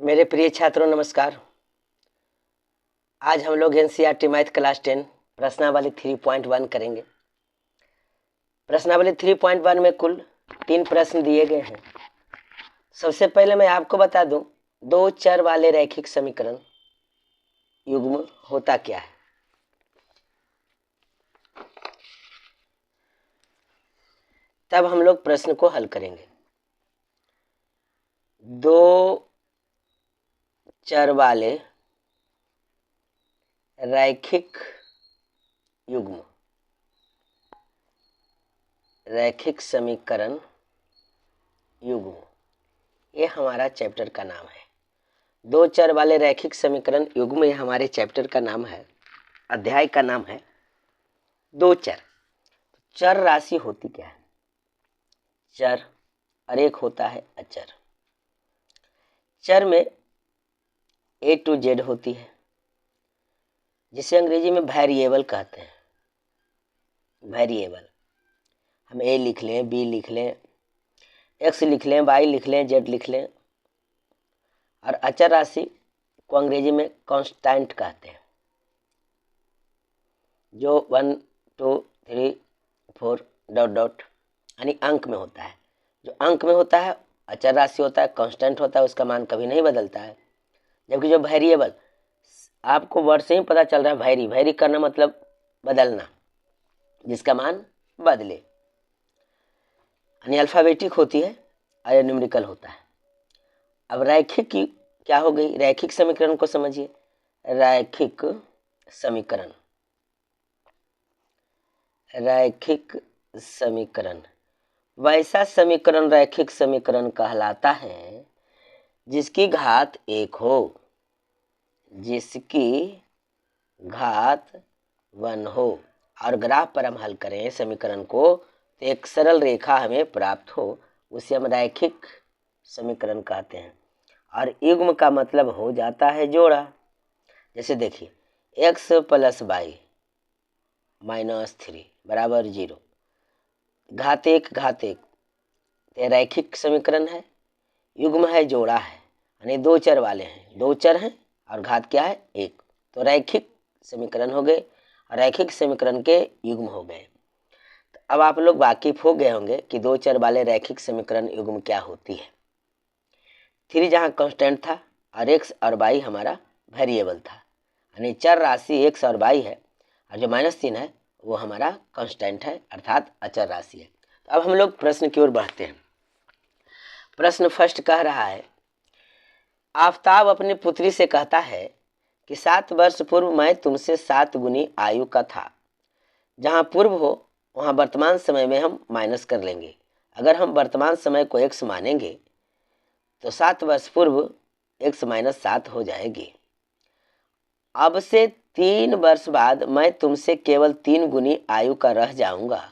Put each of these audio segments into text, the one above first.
मेरे प्रिय छात्रों नमस्कार। आज हम लोग एनसीईआरटी मैथ क्लास 10 प्रश्नावली 3.1 करेंगे। प्रश्नावली 3.1 में कुल 3 प्रश्न दिए गए हैं। सबसे पहले मैं आपको बता दूं, दो चर वाले रैखिक समीकरण युग्म होता क्या है। तब हम लोग प्रश्न को हल करेंगे। दो चर वाले रैखिक युग्म रैखिक समीकरण युग्म, ये हमारा चैप्टर का नाम है। दो चर वाले रैखिक समीकरण युग्म, ये हमारे चैप्टर का नाम है, अध्याय का नाम है दो चर। चर राशि होती क्या है? चर और एक होता है अचर। चर में A to Z होती है, जिसे अंग्रेजी में वेरिएबल कहते हैं। वेरिएबल हम A लिख लें, B लिख लें, X लिख लें, Y लिख लें, Z लिख लें। और अचर राशि को अंग्रेजी में कांस्टेंट कहते हैं, जो 1 2 3 4 डॉट डॉट यानी अंक में होता है। जो अंक में होता है अचर राशि होता है, कांस्टेंट होता है, उसका मान कभी नहीं बदलता है। जबकि जो वेरिएबल, आपको वर्ड से ही पता चल रहा है, वेरी करना मतलब बदलना, जिसका मान बदले, यानी अल्फाबेटिक होती है और न्यूमेरिकल होता है। अब रैखिक की क्या हो गई? रैखिक समीकरण को समझिए। रैखिक समीकरण, रैखिक समीकरण वैसा समीकरण रैखिक समीकरण कहलाता है जिसकी घात एक हो, जिसकी घात 1 हो। और ग्राफ पर हम हल करें समीकरण को तो एक सरल रेखा हमें प्राप्त हो, उसे हम रैखिक समीकरण कहते हैं। और युग्म का मतलब हो जाता है जोड़ा। जैसे देखिए, x + y - 3 बराबर 0, घात एक ये रैखिक समीकरण है। युग्म है, जोड़ा है, यानी दो चर वाले हैं, दो चर हैं और घात क्या है? एक, तो रैखिक समीकरण हो गए। रैखिक समीकरण के युग्म हो गए। तो अब आप लोग वाकिफ हो गए होंगे कि दो चर वाले रैखिक समीकरण युग्म क्या होती है। 3 जहाँ कांस्टेंट था और x और y हमारा वेरिएबल था, यानी चर राशि x और y है, और जो -3 है वो हमारा कांस्टेंट है, अर्थात अचर राशि है। तो अब हम लोग प्रश्न की ओर बढ़ते हैं। प्रश्न फर्स्ट कह रहा है, आफताब अपनी पुत्री से कहता है कि 7 वर्ष पूर्व मैं तुमसे 7 गुनी आयु का था। जहाँ पूर्व हो वहाँ वर्तमान समय में हम माइनस कर लेंगे। अगर हम वर्तमान समय को x मानेंगे तो 7 वर्ष पूर्व x - 7 हो जाएगी। अब से 3 वर्ष बाद मैं तुमसे केवल 3 गुनी आयु का रह जाऊंगा।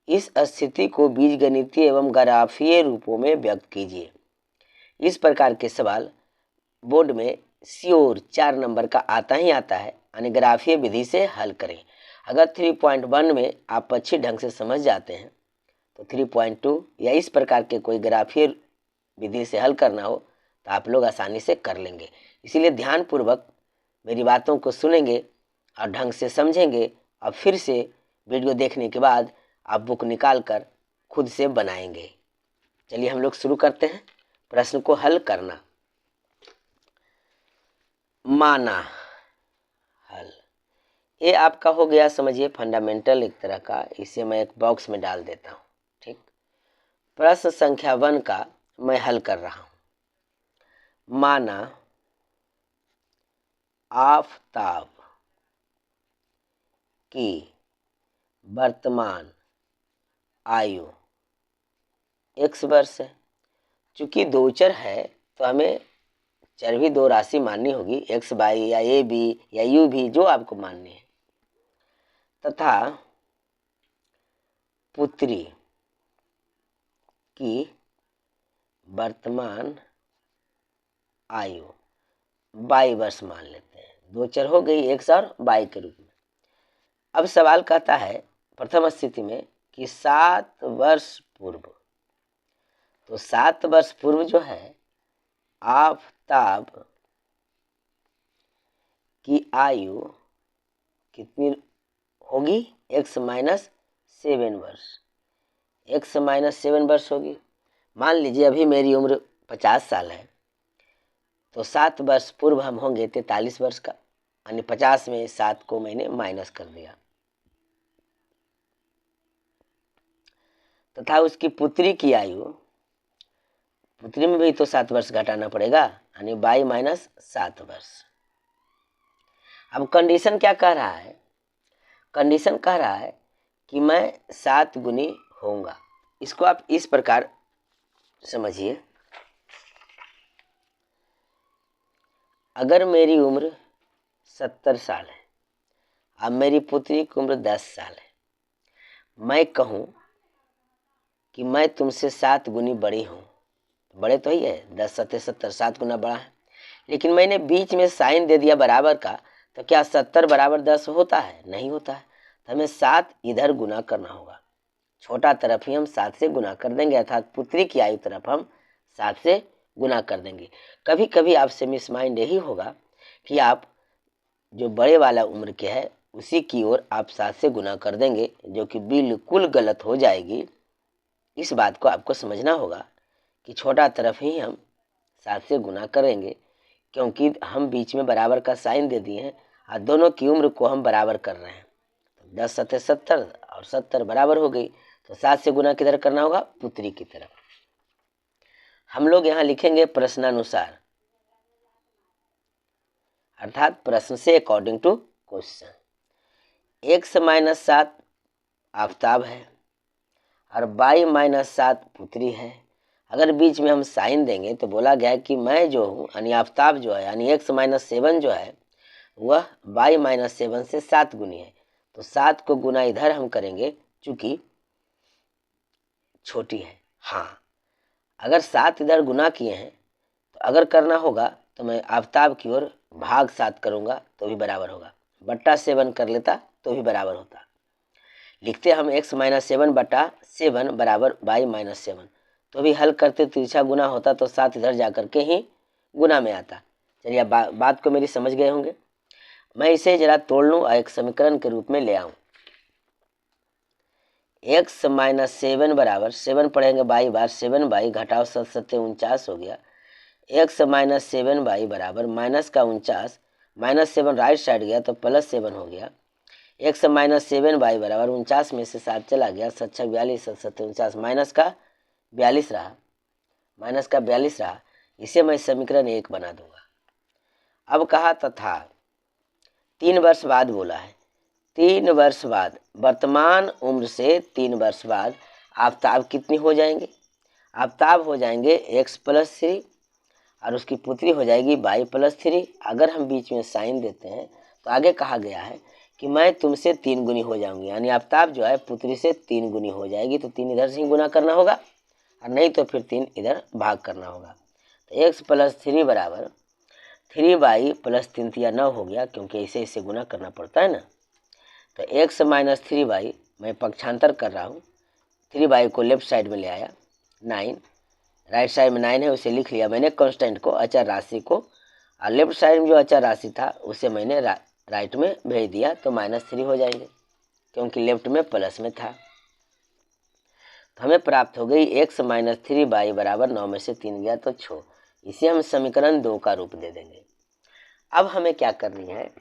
इस स्थिति को बीजगणितीय एवं ग्राफीय रूपों में व्यक्त कीजिए। इस प्रकार के सवाल बोर्ड में श्योर 4 नंबर का आता ही आता है, यानी ग्राफीय विधि से हल करें। अगर 3.1 में आप अच्छी ढंग से समझ जाते हैं तो 3.2 या इस प्रकार के कोई ग्राफीय विधि से हल करना हो तो आप लोग आसानी से कर लेंगे। इसीलिए ध्यानपूर्वक मेरी बातों को सुनेंगे और ढंग से समझेंगे, और फिर से वीडियो देखने के बाद आप बुक निकाल कर खुद से बनाएंगे। चलिए हम लोग शुरू करते हैं प्रश्न को हल करना। माना हल, ये आपका हो गया, समझिए फंडामेंटल एक तरह का। इसे मैं एक बॉक्स में डाल देता हूँ, ठीक। प्रश्न संख्या 1 का मैं हल कर रहा हूँ। माना आफताब की वर्तमान आयु x वर्ष है। चूंकि दो चर है तो हमें चर भी दो राशि माननी होगी, x y या a b या u भी, जो आपको माननी है। तथा पुत्री की वर्तमान आयु y वर्ष मान लेते हैं। दो चर हो गई x और y के रूप में। अब सवाल कहता है प्रथम स्थिति में कि 7 वर्ष पूर्व, तो 7 वर्ष पूर्व जो है आफताब की आयु कितनी होगी? x-7 वर्ष। x-7 वर्ष होगी। मान लीजिए अभी मेरी उम्र 50 साल है, तो 7 वर्ष पूर्व हम होंगे 43 वर्ष का, यानी 50 में 7 को मैंने माइनस कर दिया। तथा उसकी पुत्री की आयु, पुत्री में भी तो 7 वर्ष घटाना पड़ेगा, यानी 22-7 वर्ष। अब कंडीशन क्या कह रहा है? कंडीशन कह रहा है कि मैं 7 गुनी होऊंगा। इसको आप इस प्रकार समझिए, अगर मेरी उम्र 70 साल है, अब मेरी पुत्री की उम्र 10 साल है, मैं कहूँ कि मैं तुमसे 7 गुनी बड़ी हूँ, बड़े तो ही है, 10 7 70, 7 गुना बड़ा है, लेकिन मैंने बीच में साइन दे दिया बराबर का, तो क्या 70 बराबर 10 होता है? नहीं होता है। तो हमें 7 इधर गुना करना होगा, छोटा तरफ ही हम 7 से गुना कर देंगे, अर्थात पुत्री की आयु तरफ हम 7 से गुना कर देंगे। कभी कभी आपसे मिसमाइंड यही होगा कि आप जो बड़े वाला उम्र के है उसी की ओर आप 7 से गुना कर देंगे, जो कि बिल्कुल गलत हो जाएगी। इस बात को आपको समझना होगा कि छोटा तरफ ही हम 7 से गुना करेंगे, क्योंकि हम बीच में बराबर का साइन दे दिए हैं और दोनों की उम्र को हम बराबर कर रहे हैं। तो 10 7 70 और 70 बराबर हो गई, तो 7 से गुना किधर करना होगा? पुत्री की तरफ। हम लोग यहाँ लिखेंगे प्रश्नानुसार, अर्थात प्रश्न से according to question. x-7 Aftab है और y-7 पुत्री है। अगर बीच में हम साइन देंगे तो बोला गया है कि मैं जो हूँ, यानी आफताब जो है, यानी x-7 जो है वह y-7 से 7 गुनी है। तो 7 को गुना इधर हम करेंगे, चूंकि छोटी है। हाँ, अगर 7 इधर गुना किए हैं तो अगर करना होगा तो मैं आफताब की ओर भाग 7 करूँगा तो भी बराबर होगा, बट्टा 7 कर लेता तो भी बराबर होता। लिखते हम x-7 बटा 7 बराबर y-7, तो भी हल करते तिरछा गुना होता तो 7 इधर जा करके ही गुना में आता। चलिए बात को मेरी समझ गए होंगे। मैं इसे जरा तोड़ लूँ और एक समीकरण के रूप में ले आऊँ। x-7 बराबर 7 पढ़ेंगे बाई बार 7 बाई घटाओ 7 7 49 हो गया। x-7 बाई बराबर माइनस का 49, -7 राइट साइड गया तो +7 हो गया। x-7 बाई बराबर 49 में से 7 चला गया, 7 6 42, 7 7 49, माइनस का 42 रहा, माइनस का 42 रहा। इसे मैं समीकरण 1 बना दूंगा। अब कहा तथा 3 वर्ष बाद बोला है, 3 वर्ष बाद, वर्तमान उम्र से 3 वर्ष बाद आफताब कितनी हो जाएंगे? आफताब हो जाएंगे x+3 और उसकी पुत्री हो जाएगी y+3। अगर हम बीच में साइन देते हैं तो आगे कहा गया है कि मैं तुमसे 3 गुनी हो जाऊंगी, यानी आफताब जो है पुत्री से 3 गुनी हो जाएगी। तो 3 इधर से ही गुना करना होगा और नहीं तो फिर 3 इधर भाग करना होगा। तो x+3 बराबर 3y+3 या 9 हो गया, क्योंकि इसे इससे गुना करना पड़ता है ना। तो x-3y, मैं पक्षांतर कर रहा हूँ, 3y को लेफ्ट साइड में ले आया, 9 राइट साइड में 9 है उसे लिख लिया मैंने कांस्टेंट को, अचर राशि को, और लेफ्ट साइड में जो अचर राशि था उसे मैंने राइट में भेज दिया, तो -3 हो जाएंगे क्योंकि लेफ्ट में प्लस में था। तो हमें प्राप्त हो गई x-3y बराबर 9 में से 3 गया तो 6। इसे हम समीकरण 2 का रूप दे देंगे। अब हमें क्या करनी है,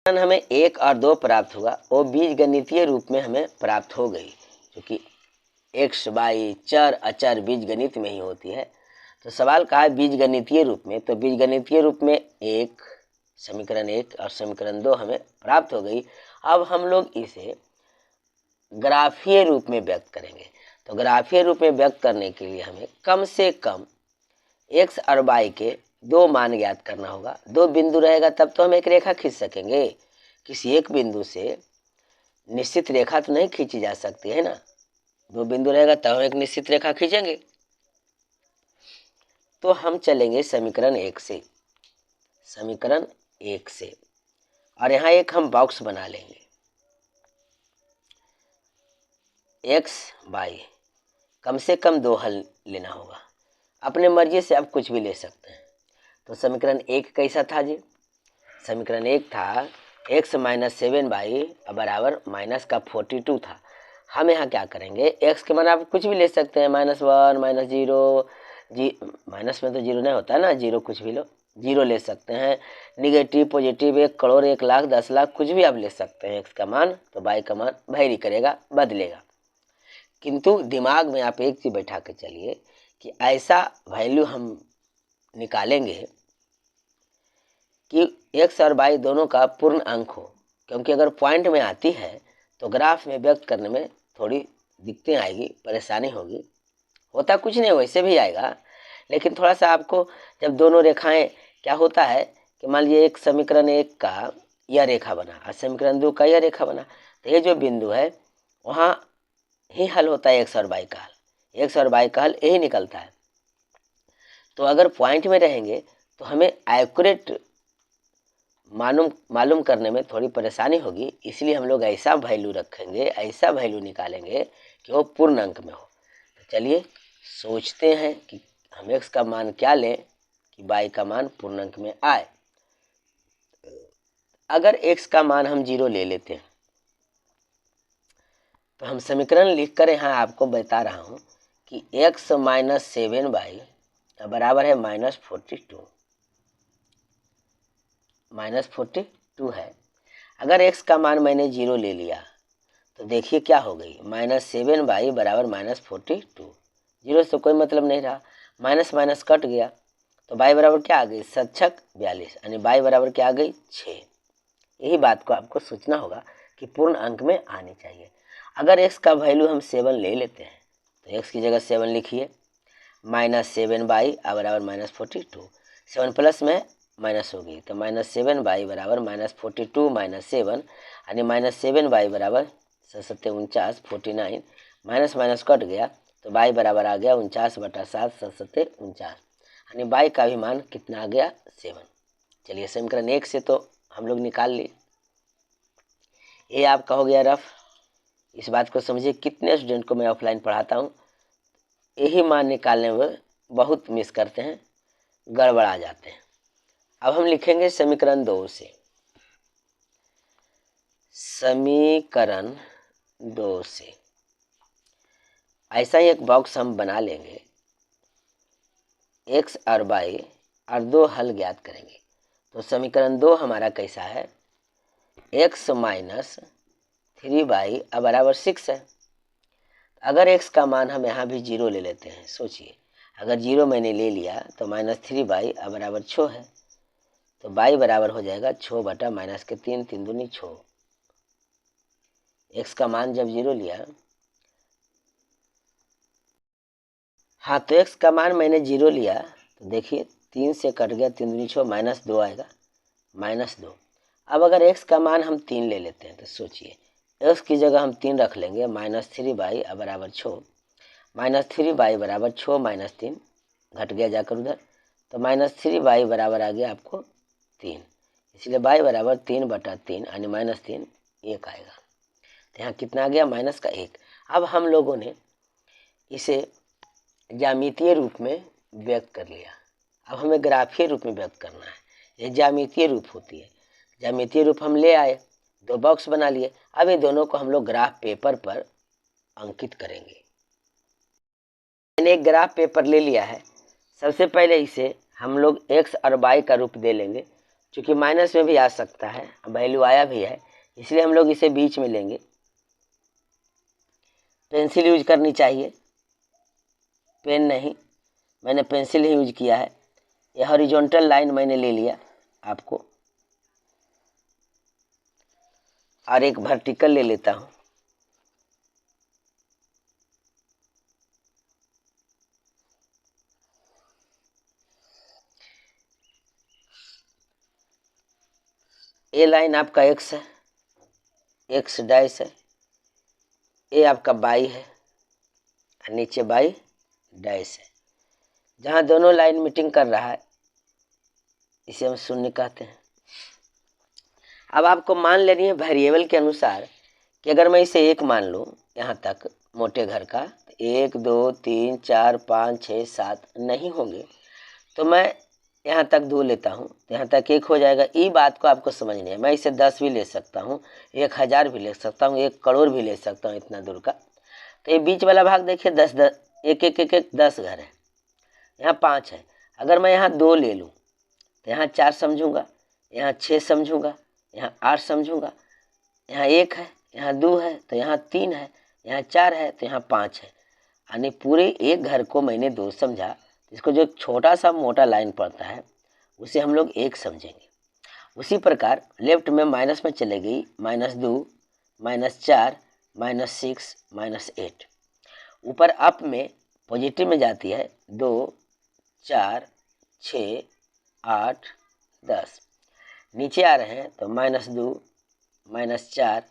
हमें 1 और 2 प्राप्त होगा, वो बीज गणितीय रूप में हमें प्राप्त हो गई, क्योंकि x y चर अचर बीज गणित में ही होती है। तो सवाल कहा है बीज गणितीय रूप में, तो बीज गणितीय रूप में समीकरण 1 और समीकरण 2 हमें प्राप्त हो गई। अब हम लोग इसे ग्राफीय रूप में व्यक्त करेंगे। तो ग्राफीय रूप में व्यक्त करने के लिए हमें कम से कम x और y के 2 मान ज्ञात करना होगा। 2 बिंदु रहेगा तब तो हम एक रेखा खींच सकेंगे। किसी एक बिंदु से निश्चित रेखा तो नहीं खींची जा सकती है ना, 2 बिंदु रहेगा तब हम एक निश्चित रेखा खींचेंगे। तो हम चलेंगे समीकरण 1 से, समीकरण 1 से, और यहाँ एक हम बॉक्स बना लेंगे, x y कम से कम 2 हल लेना होगा। अपने मर्जी से आप कुछ भी ले सकते हैं। तो समीकरण 1 कैसा था जी? समीकरण 1 था x माइनस 7y बराबर माइनस का 42 था। हम यहाँ क्या करेंगे, x के मान आप कुछ भी ले सकते हैं, -1 -0 माइनस में तो 0 नहीं होता ना, 0 कुछ भी लो, 0 ले सकते हैं, निगेटिव पॉजिटिव 1 करोड़ 1 लाख 10 लाख कुछ भी आप ले सकते हैं x का मान। तो y का मान वेरी करेगा, बदलेगा। किंतु दिमाग में आप एक चीज़ बैठा के चलिए कि ऐसा वैल्यू हम निकालेंगे कि x और y दोनों का पूर्ण अंक हो, क्योंकि अगर पॉइंट में आती है तो ग्राफ में व्यक्त करने में थोड़ी दिक्कतें आएगी, परेशानी होगी। होता कुछ नहीं, वैसे भी आएगा, लेकिन थोड़ा सा आपको जब दोनों रेखाएं, क्या होता है कि मान लीजिए एक समीकरण 1 का यह रेखा बना और समीकरण 2 का यह रेखा बना, तो ये जो बिंदु है वहाँ ही हल होता है x और y का हल। x और y का हल यही निकलता है। तो अगर पॉइंट में रहेंगे तो हमें एक्यूरेट मालूम करने में थोड़ी परेशानी होगी, इसलिए हम लोग ऐसा वैल्यू रखेंगे, ऐसा वैल्यू निकालेंगे कि वो पूर्ण अंक में हो। तो चलिए सोचते हैं कि हम x का मान क्या लें कि y का मान पूर्ण अंक में आए। अगर x का मान हम 0 ले लेते हैं तो हम समीकरण लिखकर यहाँ आपको बता रहा हूँ कि x माइनस 7y बराबर है -42 है। अगर x का मान मैंने 0 ले लिया तो देखिए क्या हो गई, -7y बराबर -42। 0 से कोई मतलब नहीं रहा, माइनस माइनस कट गया, तो y बराबर क्या आ गई, 7×6 42, यानी y बराबर क्या आ गई, 6। यही बात को आपको सोचना होगा कि पूर्ण अंक में आनी चाहिए। अगर x का वैल्यू हम 7 ले लेते हैं तो x की जगह 7 लिखिए, -7y बराबर -42, 7 प्लस में माइनस हो गई, तो -7y बराबर -42 -7, यानी -7y बराबर 7×7 49, माइनस माइनस कट गया तो y बराबर आ गया 49/7 7×7 यानी y का भी मान कितना आ गया, 7। चलिए समीकरण 1 से तो हम लोग निकाल लिए। ये आपका हो गया रफ। इस बात को समझिए, कितने स्टूडेंट को मैं ऑफलाइन पढ़ाता हूँ, यही मान निकालने में बहुत मिस करते हैं, गड़बड़ा जाते हैं। अब हम लिखेंगे समीकरण 2 से। समीकरण 2 से ऐसा ही एक बॉक्स हम बना लेंगे, x और y और 2 हल ज्ञात करेंगे। तो समीकरण 2 हमारा कैसा है, x माइनस 3y बराबर 6 है। अगर x का मान हम यहाँ भी 0 ले लेते हैं, सोचिए अगर 0 मैंने ले लिया तो -3y बराबर 6 है, तो y बराबर हो जाएगा 6 बटा -3, 3 दूनी 6। x का मान जब 0 लिया, हाँ तो x का मान मैंने 0 लिया तो देखिए 3 से कट गया, 3 दूनी 6, -2 आएगा, -2। अब अगर x का मान हम 3 ले लेते हैं तो सोचिए x की जगह हम 3 रख लेंगे, -3y बराबर 6, -3y बराबर 6 -3 घट गया जाकर उधर, तो -3y बराबर आ गया आपको 3, इसलिए y बराबर 3/3 यानी -3 1 आएगा। तो यहाँ कितना आ गया, माइनस का 1। अब हम लोगों ने इसे ज्यामितीय रूप में व्यक्त कर लिया, अब हमें ग्राफीय रूप में व्यक्त करना है। ये ज्यामितीय रूप होती है, ज्यामितीय रूप हम ले आए, 2 बॉक्स बना लिए। अब ये दोनों को हम लोग ग्राफ पेपर पर अंकित करेंगे। मैंने एक ग्राफ पेपर ले लिया है। सबसे पहले इसे हम लोग x और y का रूप दे लेंगे, क्योंकि माइनस में भी आ सकता है, वैल्यू आया भी है, इसलिए हम लोग इसे बीच में लेंगे। पेंसिल यूज करनी चाहिए, पेन नहीं, मैंने पेंसिल ही यूज किया है। यह हॉरिजॉन्टल लाइन मैंने ले लिया आपको, और एक वर्टिकल ले लेता हूँ। ये लाइन आपका x है, x डैश है, ये आपका y है और नीचे y डैश है। जहाँ दोनों लाइन मीटिंग कर रहा है इसे हम शून्य कहते हैं। अब आपको मान लेनी है वेरिएबल के अनुसार कि अगर मैं इसे 1 मान लूँ यहाँ तक मोटे घर का, तो 1 2 3 4 5 6 7 नहीं होंगे, तो मैं यहाँ तक 2 लेता हूँ, तो यहाँ तक 1 हो जाएगा। ये बात को आपको समझनी है। मैं इसे 10 भी ले सकता हूँ, 1000 भी ले सकता हूँ, 1 करोड़ भी ले सकता हूँ इतना दूर का। तो ये बीच वाला भाग देखिए 10 10 1 1 1 1 10 घर है, यहाँ 5 है। अगर मैं यहाँ 2 ले लूँ तो यहाँ 4 समझूंगा, यहाँ 6 समझूंगा, यहाँ 8 समझूंगा, यहाँ 1 है, यहाँ 2 है, तो यहाँ 3 है, यहाँ 4 है, तो यहाँ 5 है। यानी पूरे एक घर को मैंने 2 समझा। इसको जो छोटा सा मोटा लाइन पड़ता है उसे हम लोग 1 समझेंगे। उसी प्रकार लेफ्ट में माइनस में चले गई -2 -4 -6 -8। ऊपर अप में पॉजिटिव में जाती है 2 4 6 8 10। नीचे आ रहे हैं तो -2 -4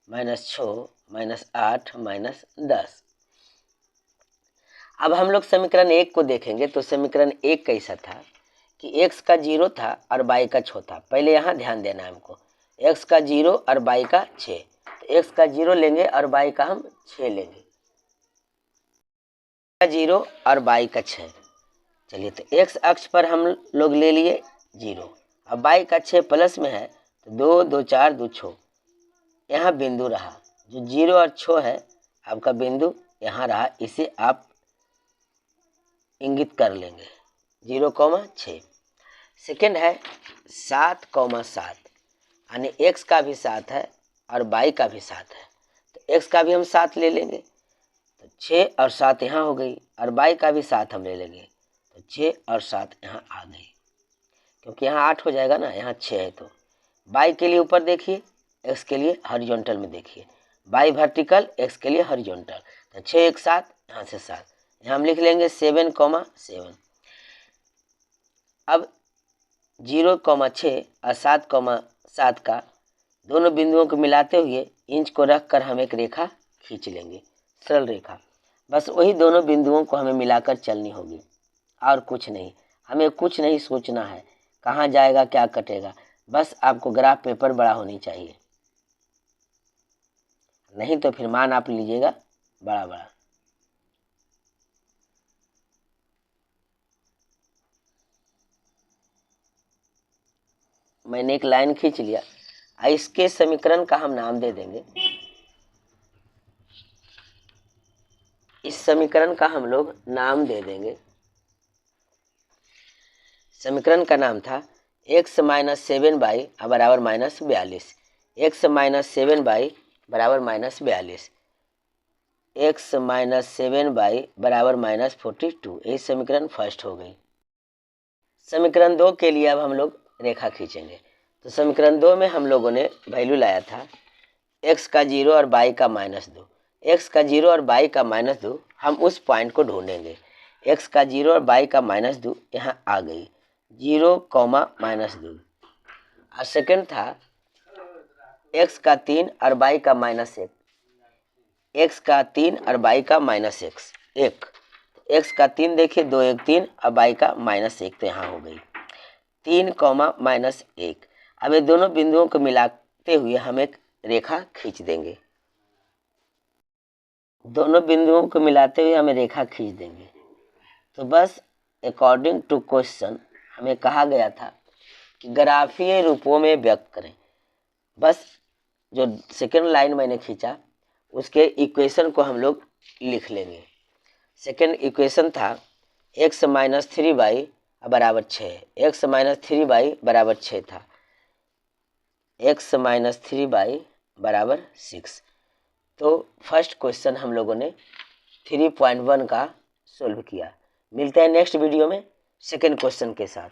-6 -8 -10। अब हम लोग समीकरण 1 को देखेंगे तो समीकरण 1 कैसा था कि x का 0 था और y का 6 था। पहले यहाँ ध्यान देना है हमको, x का 0 और y का 6, तो x का 0 लेंगे और y का हम 6 लेंगे। का 0 और y का 6, चलिए तो x अक्ष पर हम लोग ले लिए 0, अब y का 6 प्लस में है तो 2 2 4 2 6, यहाँ बिंदु रहा जो 0 और 6 है, आपका बिंदु यहाँ रहा। इसे आप इंगित कर लेंगे 0,6। सेकेंड है 7,7, यानी x का भी 7 है और y का भी 7 है, तो x का भी हम 7 ले लेंगे, तो 6 और 7 यहाँ हो गई, और y का भी 7 हम ले लेंगे, तो 6 और 7 यहाँ आ गई, क्योंकि यहाँ 8 हो जाएगा ना, यहाँ 6 है। तो y के लिए ऊपर देखिए, x के लिए हॉरिजॉन्टल में देखिए, y वर्टिकल, x के लिए हॉरिजॉन्टल, तो 6 1 7, यहाँ से 7, यहाँ हम लिख लेंगे 7,7। अब 0,6 और 7,7 का दोनों बिंदुओं को मिलाते हुए इंच को रख कर हम एक रेखा खींच लेंगे, सरल रेखा। बस वही दोनों बिंदुओं को हमें मिलाकर चलनी होगी, और कुछ नहीं। हमें कुछ नहीं सोचना है कहाँ जाएगा क्या कटेगा, बस आपको ग्राफ पेपर बड़ा होनी चाहिए, नहीं तो फिर मान आप लीजिएगा बड़ा बड़ा। मैंने एक लाइन खींच लिया, इसके समीकरण का हम नाम दे देंगे, इस समीकरण का हम लोग नाम दे देंगे। समीकरण का नाम था x - 7y बराबर -42, x - 7y बराबर -42, x - 7y बराबर -42। ये समीकरण फर्स्ट हो गई। समीकरण 2 के लिए अब हम लोग रेखा खींचेंगे। तो समीकरण 2 में हम लोगों ने वैल्यू लाया था x का 0 और y का -2, x का 0 और y का -2, हम उस पॉइंट को ढूंढेंगे। x का 0 और y का -2 यहाँ आ गई, 0, -2। और सेकंड था x का 3 और y का -1, x का 3 और y का -1, x का 3 देखिए 2 1 3 और y का -1, तो यहाँ हो गई 3, -1। अब ये दोनों बिंदुओं को मिलाते हुए हम एक रेखा खींच देंगे, दोनों बिंदुओं को मिलाते हुए हमें रेखा खींच देंगे। तो बस अकॉर्डिंग टू क्वेश्चन हमें कहा गया था कि ग्राफीय रूपों में व्यक्त करें। बस जो सेकेंड लाइन मैंने खींचा उसके इक्वेशन को हम लोग लिख लेंगे। सेकेंड इक्वेशन था x - 3y बराबर 6, x - 3y बराबर 6 था, x - 3y बराबर 6। तो फर्स्ट क्वेश्चन हम लोगों ने 3.1 का सोल्व किया। मिलते हैं नेक्स्ट वीडियो में सेकेंड क्वेश्चन के साथ।